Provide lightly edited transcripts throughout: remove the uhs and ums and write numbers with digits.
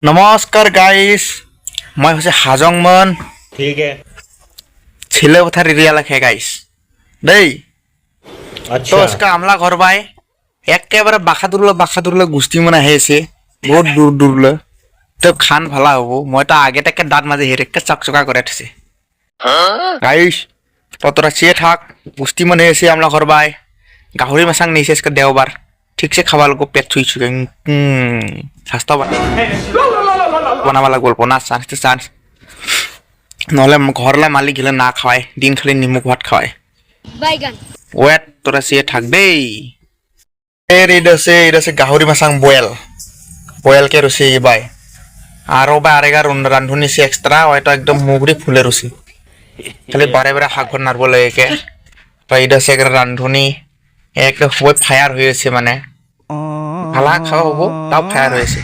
नमस्कार गाइस मैं हूँ हाजंगमन ठीक है। छिले उठा रिरिया लखे गाइस देई अच्छा तो इसका हमला घर बाय একেবারে বাখাদুরলে গুষ্টি মনে হেছে বহুত দূর দূরলে তো খান ভালা হবো মই তো আগে থেকে দাঁত মাঝে হেরেকে চকচকা করে উঠেছে গাইস ততরা চেয়ে থাক গুষ্টি মনে হেছে আমলা ঘর বাই গাহরি মাসাং নিছে আজকে দেওবার ঠিকছে খাওয়া লাগবো পেট ছুঁই ছুঁই স্বাস্থ্য বনাবা লাগবো বনা চান্স চান্স নহলে ঘরলে মালিক গেলে না খাওয়ায় দিন খালি নিমখ ভাত খাওয়ায় বাইগান ওয়েট তোরা চেয়ে থাক দেই এটা সে গাহরি মাসাং বয়েল কে রুচি বাই আরো বা আরেগা রান্ধুনি সে এক্সট্রা হয়তো একদম মুগরি ফুলে রুচি খালি বারে বারে হাগর নারব লাগে তো এটা সে রান্ধুনি একদম খুব ফায়ার হয়েছে মানে ভালা খাওয়া হবো তাও ফায়ার হয়েছে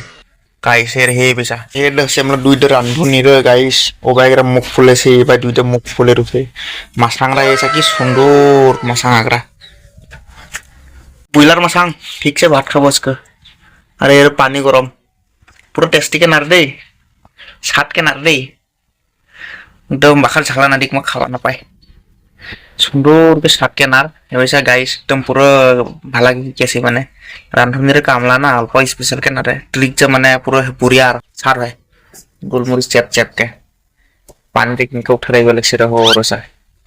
গাইসের হে বেচা এটা হচ্ছে আমরা দুইটা রান্ধুনি রে গাইস ও গাইরা মুখ ফুলেছে এবার দুইটা মুখ ফুলে রুচে মাসাংরা এসে কি সুন্দর মাসাং আগরা বুইলার মাসাং ঠিকছে ভাত খাবো আজকে আরে এর পানি গরম পুরো টেস্টি কে নার দেই সাত কে নার দেই একদম বাখার ঝালা না দিক মা খাওয়া না পায় সুন্দর কে সাত কে নার এবারে গাইস একদম পুরো ভালা গেছে মানে রান্ধুনির কামলা না অল্প স্পেশাল কে নারে ট্রিক যে মানে পুরো বুড়িয়ার ছাড় হয় গোলমরিচ চেপ চেপ के पानी देखने के उठा रही वाले सिरा हो रसा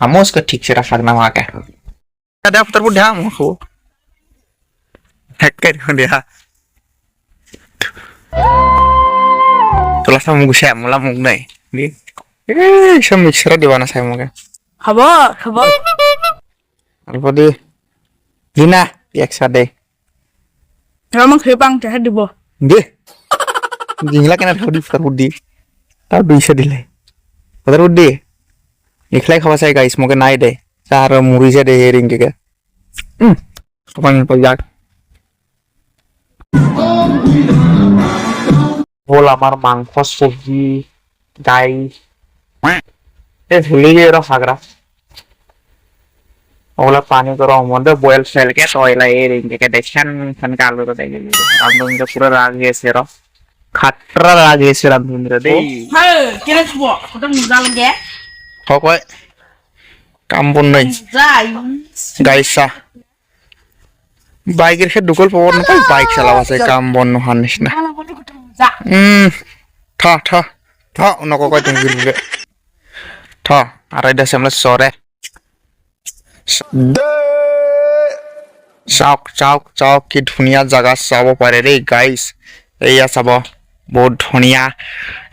हमो उसका ठीक से रखा ना वहां के ada after bu dah mo ko hacker ho dia tola sa mung sa mula mung nai di sa mixer di mana saya mung খবৰ alpo di dina eksa deh আমাক হেপাং তেহে দিব deh jingla kena thodi far budi tau 200 dile padar budi ikhlai khawa sai guys moke nai deh চার মুড়ি সে দে ring কে কপান পজাক বল আমার মাংস সবজি গাই এ ভুলি গেল ফাগরা ওলা পানি গরম মধ্যে বয়েল ফেল কে তয়লা এ রিং কে দেখেন খান কালো তো দেখে রামদুন যে পুরো রাগ গেছে র খাটরা রাগ গেছে রামদুন রে দে হ্যাঁ কেনে ছব ওটা মুজা লাগে কয় কাম বন নাই যাই গাইসা বাইকের ক্ষেত্রে ঢুকল পাওয়ার না পাই বাইক চালাবা চাই কাম বন হানিস না ভালো বলে কত মুজা থা থা থা নকো কয় তুমি গিলবে থা আর এটা সামনে সরে চাওক চাওক চাওক কি ধুনীয়া জাগা চাব পাৰে দেই গাইস এয়া চাব বহুত ধুনীয়া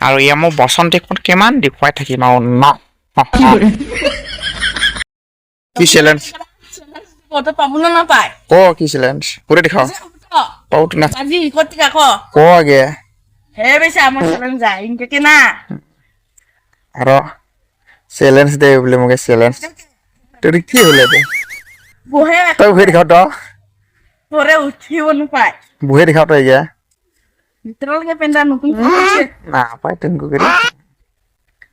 আৰু এয়া মই বসন্তিক কিমান দেখুৱাই থাকিম আৰু ন কি চ্যালেঞ্জ কত পাবো না পায় ক কি চ্যালেঞ্জ পুরো দেখাও পাউট না আজি কত রাখো ক আগে হে বেশি আমার চ্যালেঞ্জ যায় ইনকে কেনা আর চ্যালেঞ্জ দে বলে মগে চ্যালেঞ্জ তোর কি হলে দে বহে তুই ভেরি খাও তো পরে উঠিও না পায় বুহে দেখাও তো ইয়া ভিতরল কে পেন্দা নতুন না পাই তুমি করি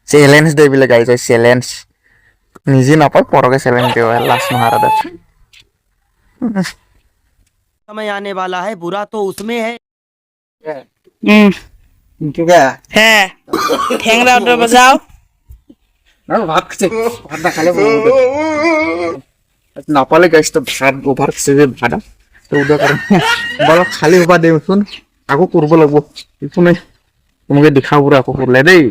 চ্যালেঞ্জ দে বলে গাইছ চ্যালেঞ্জ নিজে না পাই পরকে চ্যালেঞ্জ দেও লাস্ট মারা দে समय आने वाला है बुरा तो उसमें है। কি গা হ্যাঁ ঠ্যাংরা অর্ডার বাজাও না ভাত খাচ্ছে ভাত না খালে না পালে গাইছ তো ভাত ওভার খাচ্ছে যে ভাড়া তো উদা করে বলো খালি ওভার দে শুন আকো করব লাগবো একটু নাই তোমাকে দেখাবো আকো করলে দেই